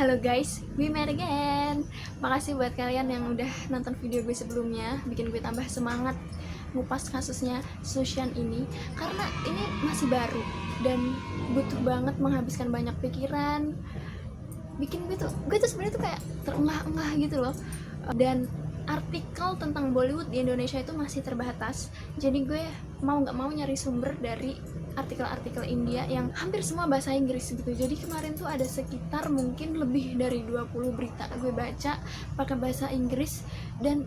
Halo guys, we met again. Makasih buat kalian yang udah nonton video gue sebelumnya, bikin gue tambah semangat ngupas kasusnya Sushan ini. Karena ini masih baru dan butuh banget menghabiskan banyak pikiran. Bikin gue tuh sebenarnya tuh kayak terengah-engah gitu loh. Dan artikel tentang Bollywood di Indonesia itu masih terbatas. Jadi gue mau nggak mau nyari sumber dari artikel-artikel India yang hampir semua bahasa Inggris gitu. Jadi kemarin tuh ada sekitar mungkin lebih dari 20 berita gue baca pakai bahasa Inggris dan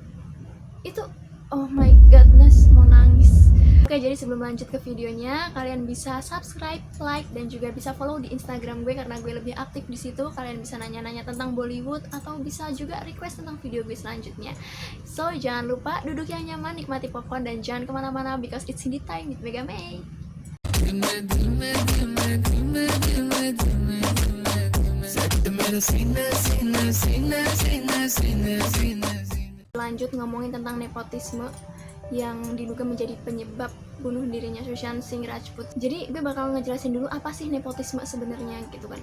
itu oh my godness, mau nangis. Oke, jadi sebelum lanjut ke videonya, kalian bisa subscribe, like, dan juga bisa follow di Instagram gue karena gue lebih aktif di situ. Kalian bisa nanya-nanya tentang Bollywood atau bisa juga request tentang video gue selanjutnya. So, jangan lupa duduk yang nyaman, nikmati popcorn, dan jangan kemana-mana because it's Hindi time with Mega May. Lanjut ngomongin tentang nepotisme yang diduga menjadi penyebab bunuh dirinya Sushan Singh Rajput. Jadi gue bakal ngejelasin dulu apa sih nepotisme sebenarnya gitu kan.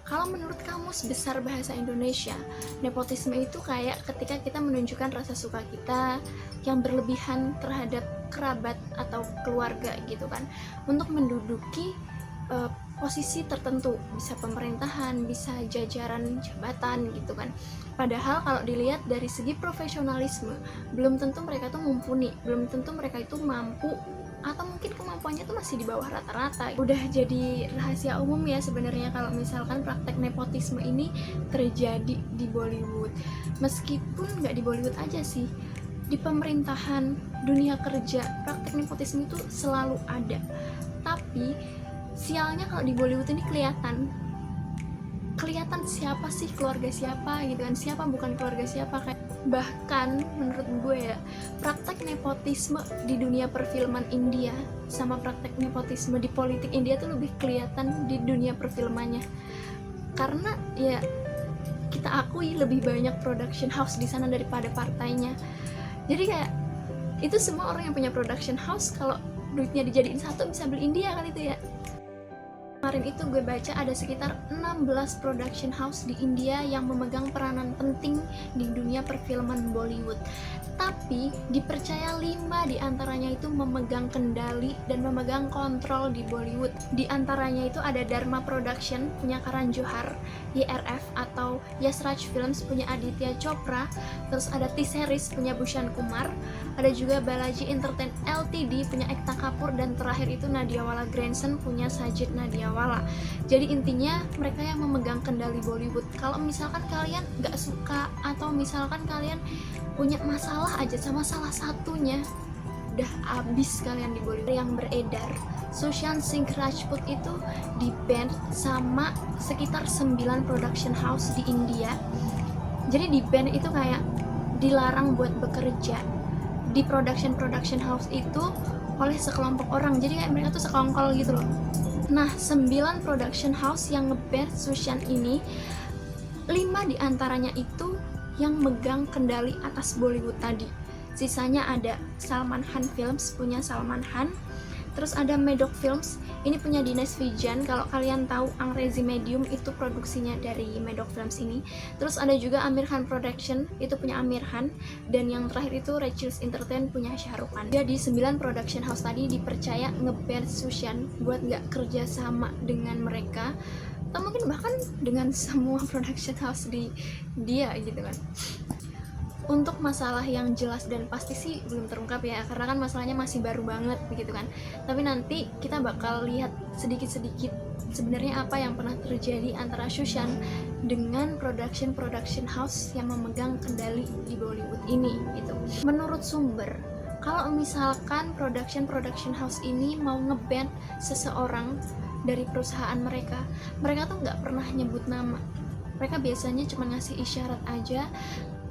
Kalau menurut Kamus Besar Bahasa Indonesia, nepotisme itu kayak ketika kita menunjukkan rasa suka kita yang berlebihan terhadap kerabat atau keluarga gitu kan, untuk menduduki posisi tertentu, bisa pemerintahan, bisa jajaran jabatan gitu kan. Padahal kalau dilihat dari segi profesionalisme, belum tentu mereka tuh mumpuni, belum tentu mereka itu mampu, atau mungkin kemampuannya tuh masih di bawah rata-rata. Udah jadi rahasia umum ya sebenarnya kalau misalkan praktek nepotisme ini terjadi di Bollywood. Meskipun nggak di Bollywood aja sih, di pemerintahan, dunia kerja, praktek nepotisme itu selalu ada. Tapi sialnya kalau di Bollywood ini kelihatan siapa sih keluarga siapa gitu kan, siapa bukan keluarga siapa. Kayak bahkan menurut gue ya, praktek nepotisme di dunia perfilman India sama praktek nepotisme di politik India tuh lebih kelihatan di dunia perfilmannya, karena ya kita akui lebih banyak production house di sana daripada partainya. Jadi kayak itu semua orang yang punya production house kalau duitnya dijadiin satu bisa beli India kan itu ya. Kemarin itu gue baca ada sekitar 16 production house di India yang memegang peranan penting di dunia perfilman Bollywood. Tapi dipercaya 5 diantaranya itu memegang kendali dan memegang kontrol di Bollywood. Di antaranya itu ada Dharma Production punya Karan Johar, YRF atau Yash Raj Films punya Aditya Chopra, terus ada T-Series punya Bhushan Kumar, ada juga Balaji Entertain Ltd punya Ekta Kapoor, dan terakhir itu Nadiawala Grandson punya Sajid Nadiawala. Jadi intinya mereka yang memegang kendali Bollywood. Kalau misalkan kalian nggak suka atau misalkan kalian punya masalah aja sama salah satunya, udah abis kalian di Bollywood. Yang beredar, Sushan Singh Rajput itu di-ban sama sekitar 9 production house di India. Jadi di-ban itu kayak dilarang buat bekerja di production house itu oleh sekelompok orang. Jadi kayak mereka tuh sekongkol gitu loh. Nah, 9 production house yang nge-ban Sushan ini, 5 diantaranya itu yang megang kendali atas Bollywood tadi. Sisanya ada Salman Khan Films punya Salman Khan, terus ada Medok Films, ini punya Dinesh Vijan. Kalau kalian tahu Angrezi Medium itu produksinya dari Medok Films ini. Terus ada juga Amir Khan Production, itu punya Amir Khan, dan yang terakhir itu Rachil's Entertain punya Shah Rukh Khan. Jadi 9 production house tadi dipercaya nge-ban Sushan buat nggak kerja sama dengan mereka, atau mungkin bahkan dengan semua production house di dia gitu kan. Untuk masalah yang jelas dan pasti sih belum terungkap ya, karena kan masalahnya masih baru banget begitu kan. Tapi nanti kita bakal lihat sedikit-sedikit sebenarnya apa yang pernah terjadi antara Sushan dengan production house yang memegang kendali di Bollywood ini gitu. Menurut sumber, kalau misalkan production house ini mau nge-ban seseorang dari perusahaan mereka tuh nggak pernah nyebut nama. Mereka biasanya cuma ngasih isyarat aja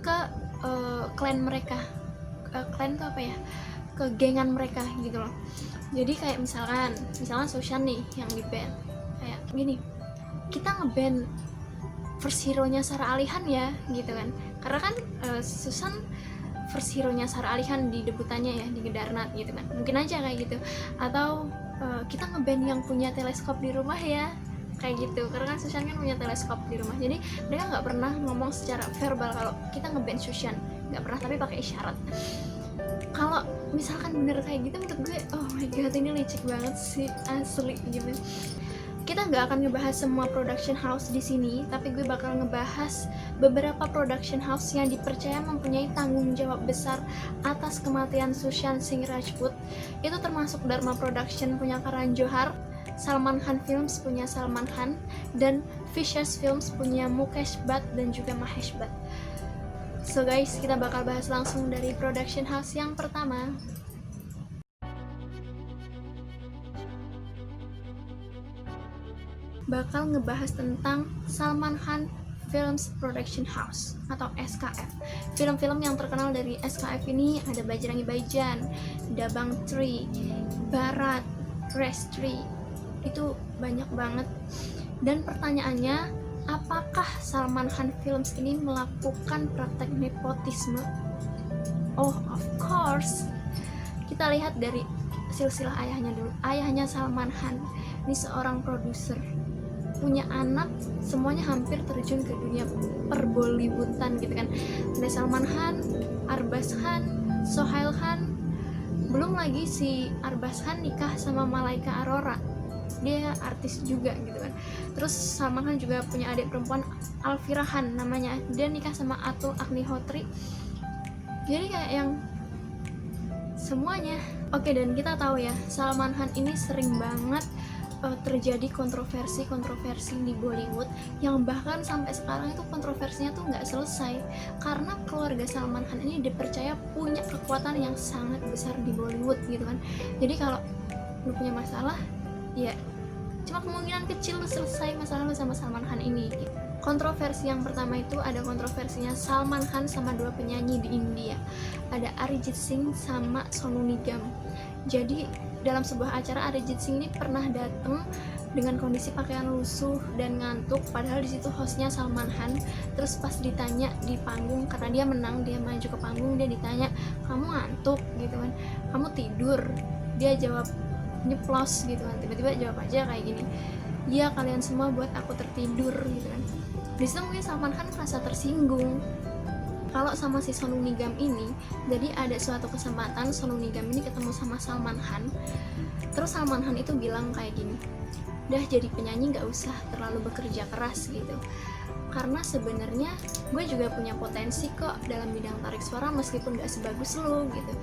ke klan mereka. Klan tuh apa ya? Ke gengan mereka gitu loh. Jadi kayak misalkan Sushan nih yang di-ban. Kayak gini, kita nge-ban first hero-nya Sara Ali Khan ya gitu kan. Karena kan Sushan first hero-nya Sara Ali Khan di debutannya ya di Gedarnat gitu kan. Mungkin aja kayak gitu. Atau kita nge-ban yang punya teleskop di rumah ya, kayak gitu, karena kan Sushan kan punya teleskop di rumah, jadi mereka nggak pernah ngomong secara verbal kalau kita ngeband Sushan, nggak pernah, tapi pakai isyarat. Kalau misalkan bener kayak gitu, menurut gue oh my god ini licik banget sih asli gitu. Kita nggak akan ngebahas semua production house di sini, tapi gue bakal ngebahas beberapa production house yang dipercaya mempunyai tanggung jawab besar atas kematian Sushan Singh Rajput. Itu termasuk Dharma Production punya Karan Johar, Salman Khan Films punya Salman Khan, dan Fishes Films punya Mukesh Bhatt dan juga Mahesh Bhatt. So guys, kita bakal bahas langsung dari production house yang pertama. Bakal ngebahas tentang Salman Khan Films Production House atau SKF. Film-film yang terkenal dari SKF ini ada Bajrangi Bhaijaan, Dabangg 3, Bharat, Race 3. Itu banyak banget. Dan pertanyaannya, apakah Salman Khan Films ini melakukan praktek nepotisme? Oh, of course. Kita lihat dari silsilah ayahnya dulu. Ayahnya Salman Khan ini seorang produser, punya anak, semuanya hampir terjun ke dunia perbollywoodan gitu kan. Ada Salman Khan, Arbaz Khan, Sohail Khan, belum lagi si Arbaz Khan nikah sama Malaika Arora, dia artis juga gitu kan. Terus Salman Khan juga punya adik perempuan Alfira Khan namanya, dia nikah sama Atul Agnihotri. Jadi kayak yang semuanya. Oke, dan kita tahu ya, Salman Khan ini sering banget terjadi kontroversi di Bollywood yang bahkan sampai sekarang itu kontroversinya tuh nggak selesai, karena keluarga Salman Khan ini dipercaya punya kekuatan yang sangat besar di Bollywood gitu kan. Jadi kalau lu punya masalah, ya cuma kemungkinan kecil lu selesai masalah lu sama Salman Khan ini gitu. Kontroversi yang pertama itu ada kontroversinya Salman Khan sama dua penyanyi di India, ada Arijit Singh sama Sonu Nigam. Jadi dalam sebuah acara Arijit Singh ini pernah datang dengan kondisi pakaian lusuh dan ngantuk, padahal di situ hostnya Salman Khan. Terus pas ditanya di panggung, karena dia menang, dia maju ke panggung, dia ditanya, kamu ngantuk gitu kan, kamu tidur? Dia jawab nyeplos gitu kan, tiba-tiba jawab aja kayak gini, iya kalian semua buat aku tertidur gitu kan. Di situ mungkin Salman Khan merasa tersinggung. Kalau sama si Sonu Nigam ini, jadi ada suatu kesempatan Sonu Nigam ini ketemu sama Salman Khan. Terus Salman Khan itu bilang kayak gini, udah jadi penyanyi gak usah terlalu bekerja keras gitu, karena sebenarnya gue juga punya potensi kok dalam bidang tarik suara meskipun gak sebagus lo gitu.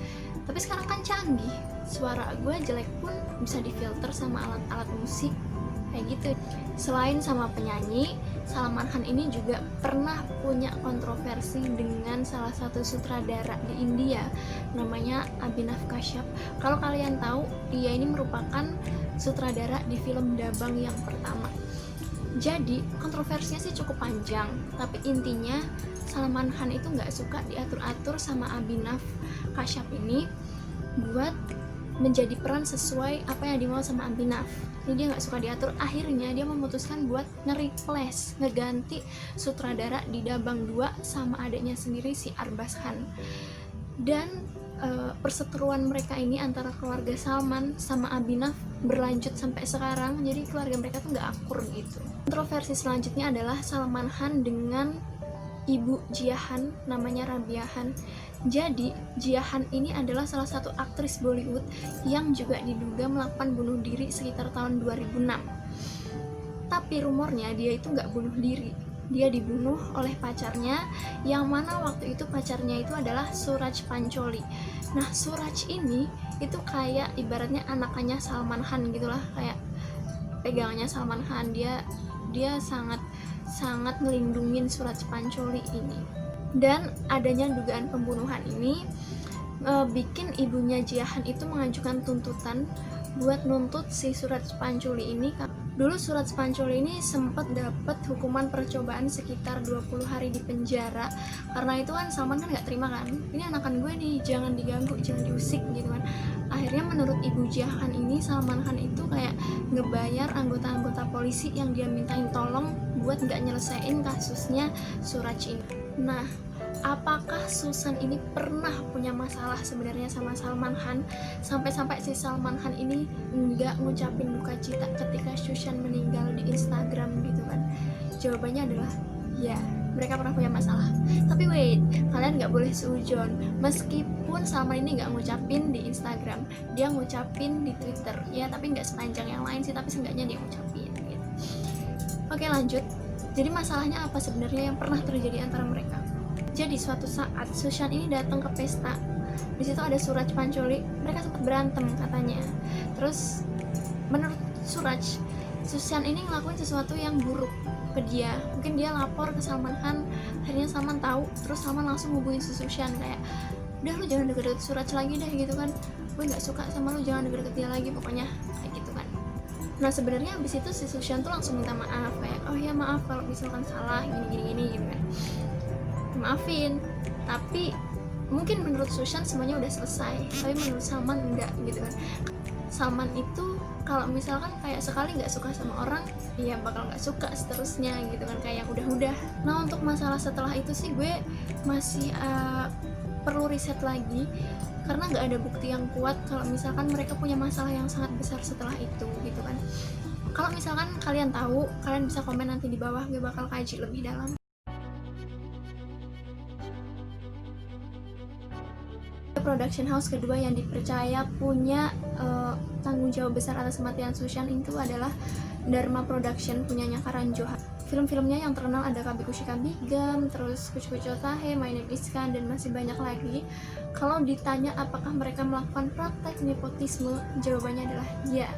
Tapi sekarang kan canggih, suara gue jelek pun bisa difilter sama alat-alat musik kayak gitu. Selain sama penyanyi, Salman Khan ini juga pernah punya kontroversi dengan salah satu sutradara di India namanya Abhinav Kashyap. Kalau kalian tahu, dia ini merupakan sutradara di film Dabangg yang pertama. Jadi kontroversinya sih cukup panjang, tapi intinya Salman Khan itu nggak suka diatur-atur sama Abhinav Kashyap ini buat menjadi peran sesuai apa yang dimau sama Abhinav. Jadi dia nggak suka diatur. Akhirnya dia memutuskan buat nge-replace, ngeganti sutradara di Dabangg 2 sama adiknya sendiri si Arbaz Khan. Dan perseteruan mereka ini antara keluarga Salman sama Abhinav berlanjut sampai sekarang. Jadi keluarga mereka tuh nggak akur gitu. Kontroversi selanjutnya adalah Salman Khan dengan ibu Jiahan namanya Rabia Khan. Jadi Jiahan ini adalah salah satu aktris Bollywood yang juga diduga melakukan bunuh diri sekitar tahun 2006. Tapi rumornya dia itu nggak bunuh diri, dia dibunuh oleh pacarnya, yang mana waktu itu pacarnya itu adalah Suraj Pancholi. Nah Suraj ini itu kayak ibaratnya anakannya Salman Khan gitulah, kayak pegangannya Salman Khan. Dia sangat ngelindungin Suraj Pancholi ini. Dan adanya dugaan pembunuhan ini bikin ibunya Jiahan itu mengajukan tuntutan buat nuntut si Suraj Pancholi ini. Dulu Suraj Pancholi ini sempat dapat hukuman percobaan sekitar 20 hari di penjara, karena itu kan Salman kan nggak terima kan, ini anakan gue nih, jangan diganggu, jangan diusik gitu kan. Akhirnya menurut ibu Jiahan ini, Salman Khan itu kayak ngebayar anggota-anggota polisi yang dia mintain tolong buat nggak nyelesain kasusnya Suraj ini. Nah apakah Susan ini pernah punya masalah sebenarnya sama Salman Khan sampai-sampai si Salman Khan ini nggak ngucapin duka cita ketika Susan meninggal di Instagram gitu kan? Jawabannya adalah ya, mereka pernah punya masalah. Tapi wait, kalian nggak boleh seujon. Meskipun Salman ini nggak ngucapin di Instagram, dia ngucapin di Twitter ya, tapi nggak sepanjang yang lain sih, tapi seenggaknya dia ngucapin gitu. Oke, lanjut. Jadi masalahnya apa sebenarnya yang pernah terjadi antara mereka? Jadi suatu saat Susan ini datang ke pesta. Di situ ada Suraj Pancholi. Mereka sempat berantem katanya. Terus menurut Suraj, Susan ini ngelakuin sesuatu yang buruk ke dia. Mungkin dia lapor ke Salman Khan. Akhirnya Salman tahu. Terus Salman langsung hubungin si Susan kayak, udah lu jangan deket-deket Suraj lagi deh gitu kan. Gue nggak suka sama lu, jangan deket-deket dia lagi pokoknya kayak gitu kan. Nah sebenarnya abis itu si Susan tuh langsung minta maaf kayak, oh ya maaf kalau misalkan salah gini gitu kan. Maafin, tapi mungkin menurut Susan semuanya udah selesai, tapi menurut Salman enggak gitu kan. Salman itu kalau misalkan kayak sekali nggak suka sama orang, ya bakal nggak suka seterusnya gitu kan, kayak yang udah-udah. Nah untuk masalah setelah itu sih gue masih perlu riset lagi, karena nggak ada bukti yang kuat kalau misalkan mereka punya masalah yang sangat besar setelah itu gitu kan. Kalau misalkan kalian tahu, kalian bisa komen nanti di bawah, gue bakal kaji lebih dalam. Production house kedua yang dipercaya punya tanggung jawab besar atas kematian Susan itu adalah Dharma Production, punyanya Karan Johar. Film-filmnya yang terkenal ada Kabhi Khushi Kabhie Gham, terus Kuch Kuch Hota Hai, My Name is Khan, dan masih banyak lagi. Kalau ditanya apakah mereka melakukan praktek nepotisme, jawabannya adalah ya.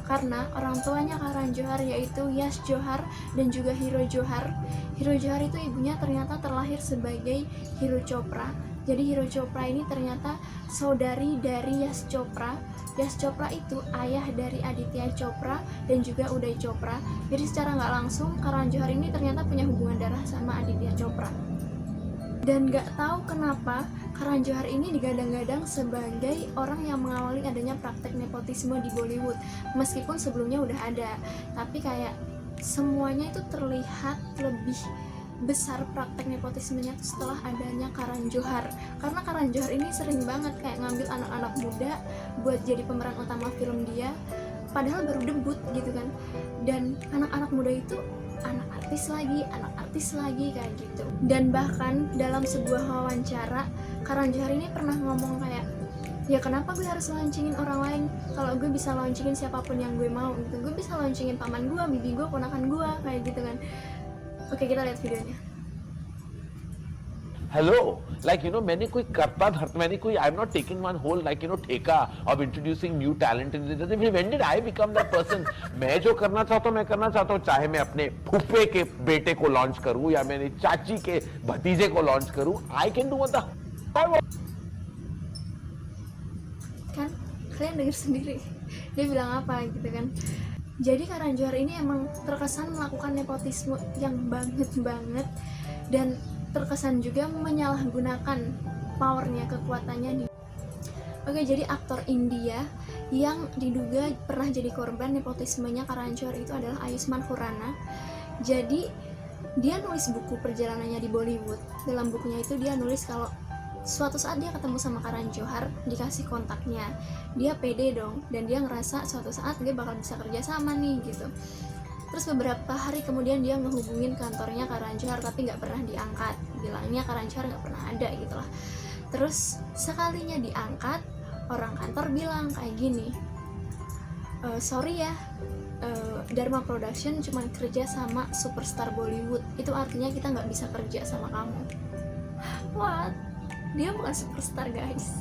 Karena orang tuanya Karan Johar yaitu Yash Johar dan juga Hiro Johar. Hiro Johar itu ibunya ternyata terlahir sebagai Hiro Chopra. Jadi Hiro Chopra ini ternyata saudari dari Yash Chopra. Yash Chopra itu ayah dari Aditya Chopra dan juga Uday Chopra. Jadi secara nggak langsung Karan Johar ini ternyata punya hubungan darah sama Aditya Chopra. Dan nggak tahu kenapa Karan Johar ini digadang-gadang sebagai orang yang mengawali adanya praktek nepotisme di Bollywood. Meskipun sebelumnya udah ada, tapi kayak semuanya itu terlihat lebih besar praktek nepotismenya setelah adanya Karan Johar. Karena Karan Johar ini sering banget kayak ngambil anak-anak muda buat jadi pemeran utama film dia, padahal baru debut gitu kan. Dan anak-anak muda itu anak artis lagi kayak gitu. Dan bahkan dalam sebuah wawancara, Karan Johar ini pernah ngomong kayak, ya kenapa gue harus launchingin orang lain kalau gue bisa launchingin siapapun yang gue mau gitu. Gue bisa launchingin paman gue, bibi gue, ponakan gue kayak gitu kan. Oke, kita lihat videonya. Hello, like मैंने कोई करता धरता, मैंने कोई, I'm not taking one whole like ठेका of introducing new talent in the industry. When did I become that person? मैं जो करना चाहता हूँ मैं करना चाहता हूँ, चाहे मैं अपने फूफे के बेटे को लॉन्च करूँ या मेरी चाची के भतीजे को लॉन्च करूँ, I can do what the I want. Kan kalian dengar sendiri dia bilang apa gitu kan. Jadi Karan Johar ini emang terkesan melakukan nepotisme yang banget dan terkesan juga menyalahgunakan powernya, kekuatannya. Oke, jadi aktor India yang diduga pernah jadi korban nepotismenya Karan Johar itu adalah Ayushmann Khurrana. Jadi dia nulis buku perjalanannya di Bollywood. Dalam bukunya itu dia nulis kalau suatu saat dia ketemu sama Karan Johar, dikasih kontaknya, dia pede dong, dan dia ngerasa suatu saat dia bakal bisa kerja sama nih gitu. Terus beberapa hari kemudian dia ngehubungin kantornya Karan Johar, tapi nggak pernah diangkat, bilangnya Karan Johar nggak pernah ada gitu lah. Terus sekalinya diangkat, orang kantor bilang kayak gini, sorry ya, Dharma Production cuma kerja sama superstar Bollywood, itu artinya kita nggak bisa kerja sama kamu. What? Dia bukan superstar guys.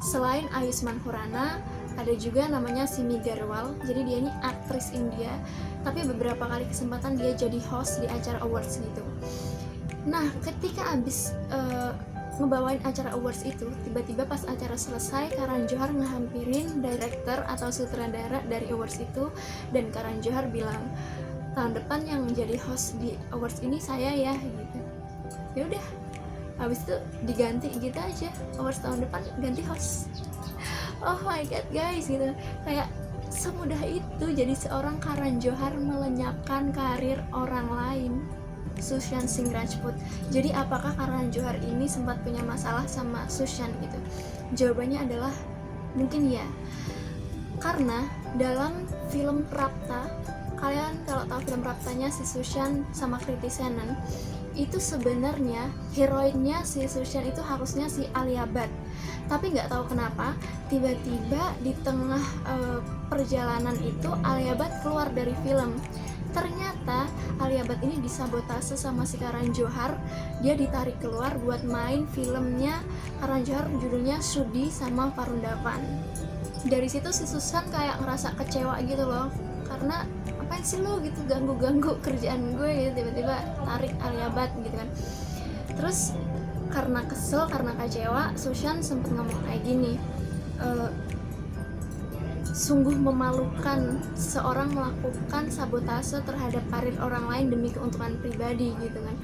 Selain Ayushmann Khurrana, ada juga namanya Simi Garwal. Jadi dia ini aktris India, tapi beberapa kali kesempatan dia jadi host di acara awards gitu. Nah, ketika abis ngebawain acara awards itu, tiba-tiba pas acara selesai, Karan Johar ngehampirin director atau sutradara dari awards itu, dan Karan Johar bilang, tahun depan yang menjadi host di awards ini saya ya gitu. Ya udah, habis itu diganti gitu aja, awards tahun depan ganti host. Oh my god guys, gitu. Kayak semudah itu jadi seorang Karan Johar melenyapkan karir orang lain. Sushant Singh Rajput. Jadi apakah Karan Johar ini sempat punya masalah sama Sushant gitu? Jawabannya adalah mungkin ya. Karena dalam film Prapta, kalian kalau tahu film Praptanya si Sushant sama Kriti Senon, itu sebenarnya heroinnya si Sushant itu harusnya si Alia Bhatt. Tapi nggak tahu kenapa tiba-tiba di tengah perjalanan itu Alia Bhatt keluar dari film. Ternyata Alia Bhatt ini disabotase sama si Karan Johar. Dia ditarik keluar buat main filmnya Karan Johar, judulnya Sudi sama Varun Dhawan. Dari situ si Sushant kayak ngerasa kecewa gitu loh, karena apain sih lo gitu, ganggu-ganggu kerjaan gue gitu, tiba-tiba tarik Alia Bhatt gitu kan. Terus karena kesel, karena kecewa, Sushant sempet ngomong kayak gini, sungguh memalukan seorang melakukan sabotase terhadap karir orang lain demi keuntungan pribadi gitu kan.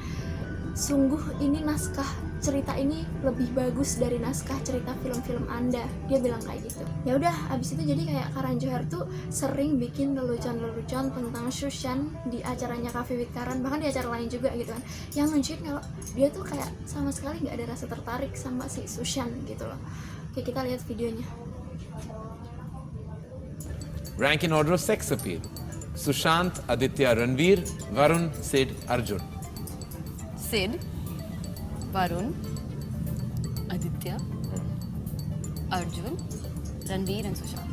Sungguh ini naskah cerita ini lebih bagus dari naskah cerita film-film Anda, dia bilang kayak gitu. Ya udah, abis itu jadi kayak Karan Johar tuh sering bikin lelucon-lelucon tentang Sushant di acaranya Cafe with Karan, bahkan di acara lain juga gitu kan, yang nunjukin kalau dia tuh kayak sama sekali nggak ada rasa tertarik sama si Sushant gitu loh. Oke, kita lihat videonya. Rank in order of sex appeal. Sushant, Aditya, Ranveer, Varun, Sid, Arjun. Sid, Varun, Aditya, Arjun, Ranveer and Sushant.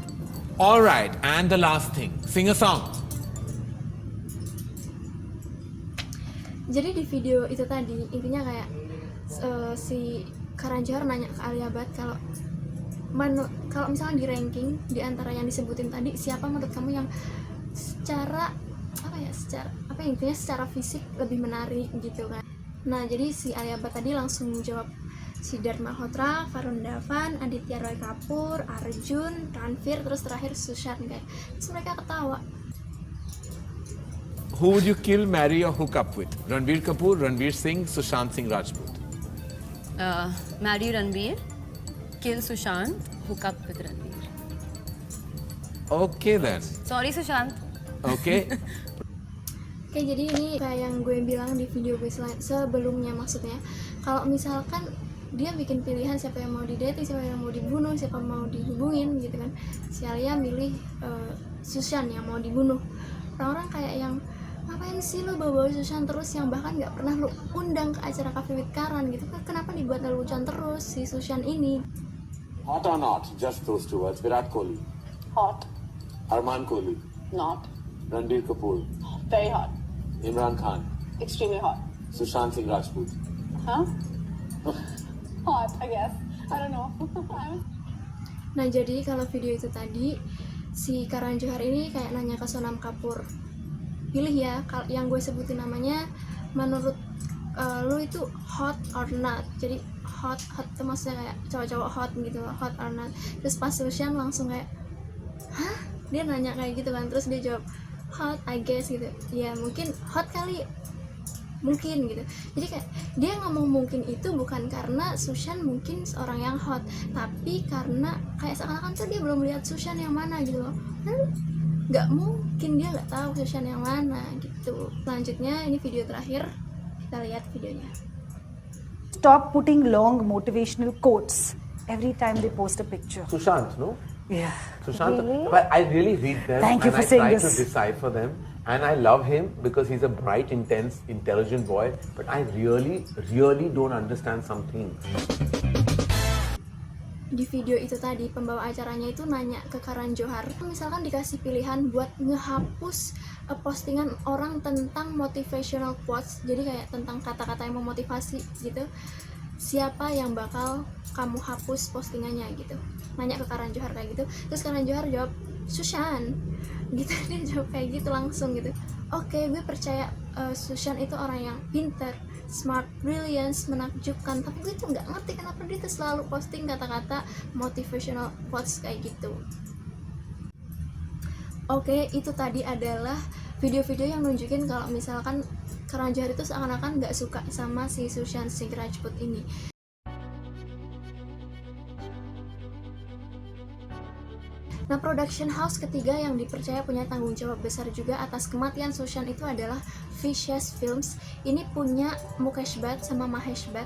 All right, and the last thing, sing a song. Jadi di video itu tadi intinya kayak si Karan Johar nanya ke Alia Bhatt kalau misalnya di ranking di antara yang disebutin tadi, siapa menurut kamu yang secara intinya secara fisik lebih menarik gitu kan. Nah jadi si Alia Bhatt tadi langsung jawab Siddharth Malhotra, Varun Dhawan, Aditya Roy Kapoor, Arjun, Ranveer, terus terakhir Sushant kayak. Terus mereka ketawa. Who would you kill, marry or hook up with? Ranveer Kapoor, Ranveer Singh, Sushant Singh Rajput. Marry Ranveer, kill Sushant, hook up with Ranveer. Okay then. Sorry Sushant. Okay. Oke, jadi ini kayak yang gue bilang di video gue sebelumnya, maksudnya kalau misalkan dia bikin pilihan siapa yang mau didate, siapa yang mau dibunuh, siapa mau dihubungin gitu kan, si Alia milih Sushant yang mau dibunuh. Orang-orang kayak yang ngapain sih lo bawa Sushant terus, yang bahkan nggak pernah lo undang ke acara Cafe with Karan gitu kan, kenapa dibuat lelucon terus si Sushant ini? Hot or not? Just those two words. Virat Kohli, Hot. Arman Kohli, Not. Ranbir Kapoor, Very hot. Imran Khan, Extremely hot. Sushant Singh Rajput. Huh? Hot, I guess. I don't know. Nah jadi kalau video itu tadi si Karan Johar ini kayak nanya ke Sonam Kapoor, pilih ya yang gue sebutin namanya, menurut lu itu hot or not. Jadi hot itu maksudnya kayak cowok-cowok hot gitu loh, hot or not. Terus pas Sushant langsung kayak hah, dia nanya kayak gitu kan, terus dia jawab hot I guess gitu, ya mungkin hot kali, mungkin gitu. Jadi kayak dia ngomong mungkin itu bukan karena Sushant mungkin seorang yang hot, tapi karena kayak seakan-akan tuh dia belum lihat Sushant yang mana gitu loh. Nggak mungkin dia nggak tahu Sushant yang mana gitu. Selanjutnya ini video terakhir, kita lihat videonya. Stop putting long motivational quotes every time they post a picture. Sushant, no? Yeah. Sushant, Really? but I really read them Thank you and for I saying try to this. decipher them, and I love him because he's a bright, intense, intelligent boy, but I really don't understand some things. Di video itu tadi pembawa acaranya itu nanya ke Karan Johar, misalkan dikasih pilihan buat ngehapus postingan orang tentang motivational quotes, jadi kayak tentang kata-kata yang memotivasi gitu, siapa yang bakal kamu hapus postingannya gitu, nanya ke Karan Johar kayak gitu. Terus Karan Johar jawab Sushant gitu, dia jawab kayak gitu langsung gitu. Oke, gue percaya Sushant itu orang yang pintar, smart, brilliant, menakjubkan, tapi gue tuh nggak ngerti kenapa dia tuh selalu posting kata-kata motivational quotes kayak gitu. Oke, itu tadi adalah video-video yang nunjukin kalau misalkan Karan Johar itu seakan-akan nggak suka sama si Sushant Singh Rajput ini. Nah, production house ketiga yang dipercaya punya tanggung jawab besar juga atas kematian Sushan itu adalah Fishes Films. Ini punya Mukesh Bhatt sama Mahesh Bhatt.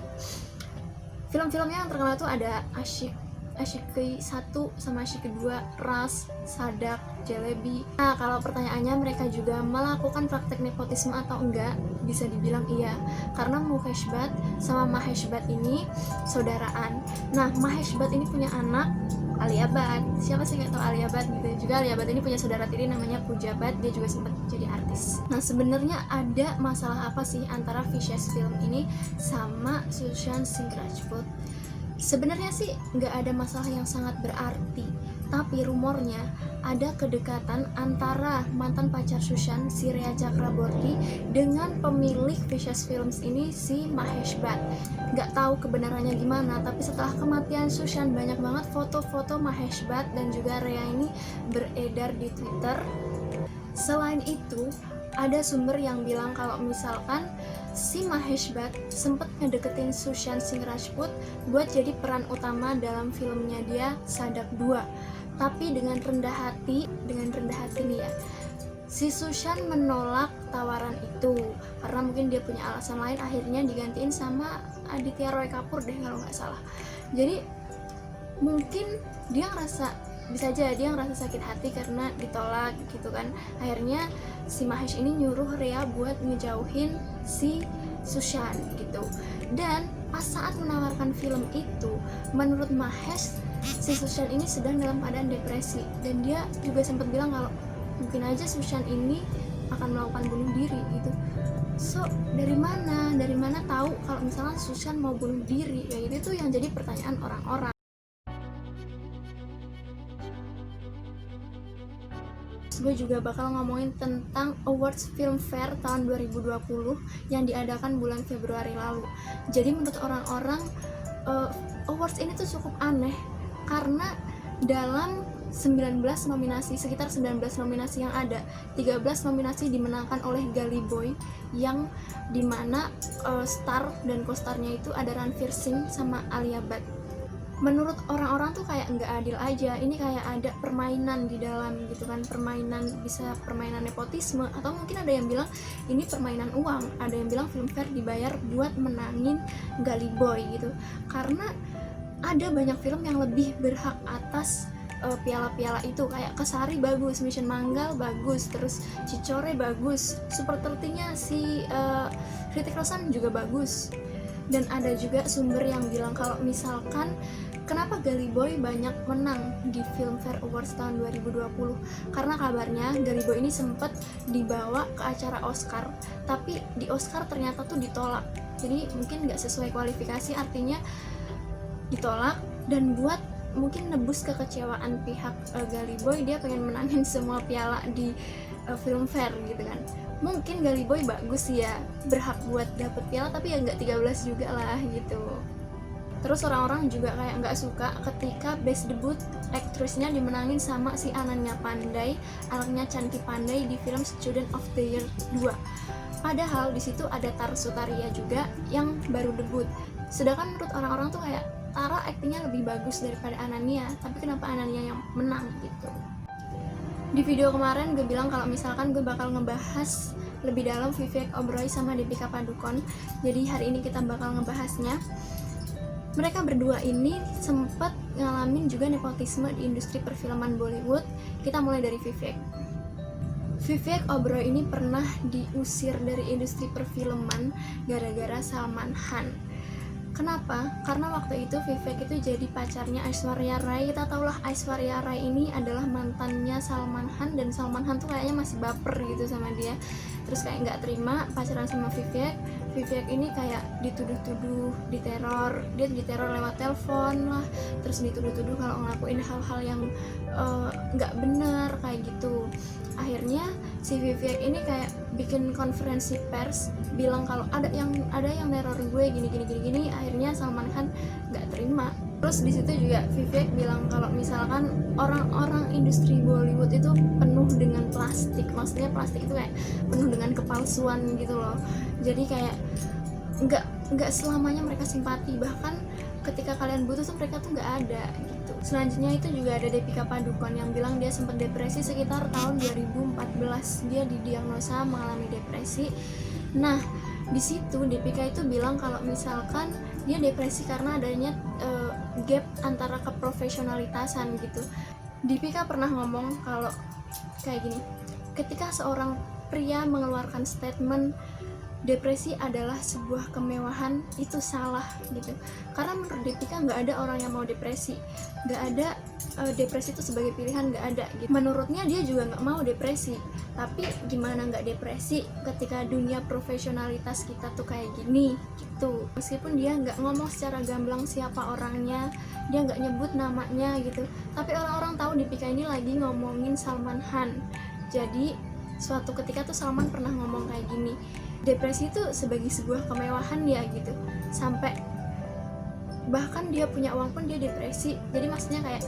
Film-filmnya yang terkenal tuh ada Aashiqui 1 sama Aashiqui 2, Ras, Sadak, Jalebi. Nah, kalau pertanyaannya mereka juga melakukan praktek nepotisme atau enggak, bisa dibilang iya, karena Mukesh Bhatt sama Mahesh Bhatt ini saudaraan. Nah, Mahesh Bhatt ini punya anak Alia Bhatt. Siapa sih nggak tahu Alia Bhatt gitu. Juga Alia Bhatt ini punya saudara tiri namanya Pooja Bhatt, dia juga sempat jadi artis. Nah, sebenarnya ada masalah apa sih antara Fishes Film ini sama Sushant Singh Rajput? Sebenarnya sih nggak ada masalah yang sangat berarti, tapi rumornya ada kedekatan antara mantan pacar Sushant, si Rhea Chakraborty, dengan pemilik Fishes Films ini, si Mahesh Bhatt. Nggak tahu kebenarannya gimana, tapi setelah kematian Sushant banyak banget foto-foto Mahesh Bhatt dan juga Rhea ini beredar di Twitter. Selain itu, ada sumber yang bilang kalau misalkan si Mahesh Bhatt sempet ngedeketin Sushant Singh Rajput buat jadi peran utama dalam filmnya dia Sadak 2. Tapi dengan rendah hati nih ya, si Sushant menolak tawaran itu karena mungkin dia punya alasan lain, akhirnya digantiin sama Aditya Roy Kapoor deh kalau nggak salah. Jadi mungkin dia bisa aja dia ngerasa sakit hati karena ditolak gitu kan. Akhirnya si Mahesh ini nyuruh Rhea buat ngejauhin si Sushant gitu. Dan pas saat menawarkan film itu, menurut Mahesh, si Sushant ini sedang dalam keadaan depresi, dan dia juga sempat bilang kalau mungkin aja Sushant ini akan melakukan bunuh diri gitu. So, dari mana tahu kalau misalnya Sushant mau bunuh diri? Ya itu tuh yang jadi pertanyaan orang-orang. Gue juga bakal ngomongin tentang Awards Film Fair tahun 2020 yang diadakan bulan Februari lalu. Jadi menurut orang-orang, awards ini tuh cukup aneh karena dalam 19 nominasi, sekitar 19 nominasi yang ada, 13 nominasi dimenangkan oleh Gully Boy, yang dimana star dan co-starnya itu ada Ranveer Singh sama Alia Bhatt. Menurut orang-orang tuh kayak nggak adil aja, ini kayak ada permainan di dalam gitu kan, bisa permainan nepotisme, atau mungkin ada yang bilang ini permainan uang, ada yang bilang Filmfare dibayar buat menangin Gully Boy gitu, karena ada banyak film yang lebih berhak atas piala-piala itu, kayak Kesari bagus, Mission Manggal bagus, terus Cicore bagus, Super 30-nya si Hrithik Roshan juga bagus. Dan ada juga sumber yang bilang kalau misalkan kenapa Gully Boy banyak menang di Filmfare Awards tahun 2020, karena kabarnya Gully Boy ini sempat dibawa ke acara Oscar, tapi di Oscar ternyata tuh ditolak. Jadi mungkin nggak sesuai kualifikasi, artinya ditolak, dan buat mungkin nebus kekecewaan pihak Gully Boy, dia pengen menangin semua piala di Filmfare gitu kan. Mungkin Gully Boy bagus ya, berhak buat dapet piala, tapi ya nggak 13 juga lah gitu. Terus orang-orang juga kayak nggak suka ketika Best Debut Actress-nya dimenangin sama si Ananya Pandey, anaknya Chanki Pandey, di film Student of the Year 2. Padahal di situ ada Tar Sutaria juga yang baru debut. Sedangkan menurut orang-orang tuh kayak Tara aktingnya lebih bagus daripada Ananya, tapi kenapa Ananya yang menang gitu. Di video kemarin gue bilang kalau misalkan gue bakal ngebahas lebih dalam Vivek Oberoi sama Deepika Padukone. Jadi hari ini kita bakal ngebahasnya. Mereka berdua ini sempat ngalamin juga nepotisme di industri perfilman Bollywood. Kita mulai dari Vivek. Vivek Oberoi ini pernah diusir dari industri perfilman gara-gara Salman Khan. Kenapa? Karena waktu itu Vivek itu jadi pacarnya Aishwarya Rai. Kita tahulah Aishwarya Rai ini adalah mantannya Salman Khan, dan Salman Khan tuh kayaknya masih baper gitu sama dia. Terus kayak nggak terima pacaran sama Vivek. Vivek ini kayak dituduh-tuduh, diteror. Dia diteror lewat telepon lah. Terus dituduh-tuduh kalau ngelakuin hal-hal yang nggak benar kayak gitu. Akhirnya si Vivek ini kayak bikin konferensi pers bilang kalau ada yang neror gue gini. Akhirnya Salman Khan nggak terima. Terus di situ juga Vivek bilang kalau misalkan orang-orang industri Bollywood itu penuh dengan plastik. Maksudnya plastik itu kayak penuh dengan kepalsuan gitu loh. Jadi kayak nggak selamanya mereka simpati, bahkan ketika kalian butuh tuh mereka tuh nggak ada gitu. Selanjutnya itu juga ada Deepika Padukone yang bilang dia sempat depresi sekitar tahun 2014. Dia didiagnosa mengalami depresi. Nah, di situ Deepika itu bilang kalau misalkan dia depresi karena adanya gap antara keprofesionalitasan gitu. Deepika pernah ngomong kalau kayak gini, ketika seorang pria mengeluarkan statement depresi adalah sebuah kemewahan, itu salah gitu. Karena menurut Deepika nggak ada orang yang mau depresi, nggak ada depresi itu sebagai pilihan, nggak ada gitu. Menurutnya dia juga nggak mau depresi, tapi gimana nggak depresi ketika dunia profesionalitas kita tuh kayak gini gitu. Meskipun dia nggak ngomong secara gamblang siapa orangnya, dia nggak nyebut namanya gitu, tapi orang-orang tahu Deepika ini lagi ngomongin Salman Khan. Jadi suatu ketika tuh Salman pernah ngomong kayak gini, depresi itu sebagai sebuah kemewahan ya gitu, sampai bahkan dia punya uang pun dia depresi. Jadi maksudnya kayak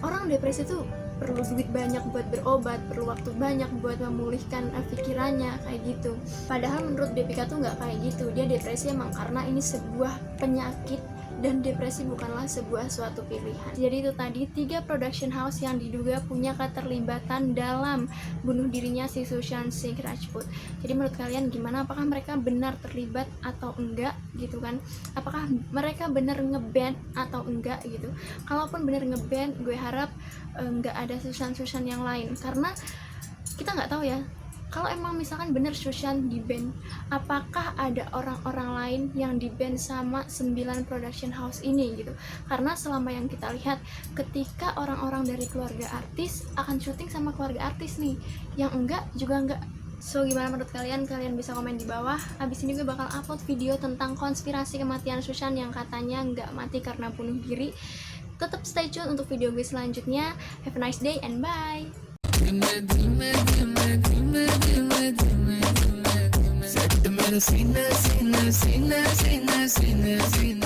orang depresi tuh perlu duit banyak buat berobat, perlu waktu banyak buat memulihkan pikirannya kayak gitu. Padahal menurut Deepika tuh nggak kayak gitu. Dia depresi emang karena ini sebuah penyakit, dan depresi bukanlah sebuah suatu pilihan. Jadi itu tadi 3 production house yang diduga punya keterlibatan dalam bunuh dirinya si Sushant Singh Rajput. Jadi menurut kalian gimana? Apakah mereka benar terlibat atau enggak gitu kan? Apakah mereka benar ngeband atau enggak gitu? Kalaupun benar ngeband, gue harap enggak ada Sushant yang lain, karena kita nggak tahu ya. Kalau emang misalkan bener Sushant di band, apakah ada orang-orang lain yang di band sama 9 production house ini gitu? Karena selama yang kita lihat, ketika orang-orang dari keluarga artis akan syuting sama keluarga artis nih, yang enggak juga enggak. So gimana menurut kalian? Kalian bisa komen di bawah. Abis ini gue bakal upload video tentang konspirasi kematian Sushant yang katanya nggak mati karena bunuh diri. Tetap stay tune untuk video gue selanjutnya. Have a nice day and bye. Set मेरा सीना सीना सीना सीना सीना सीना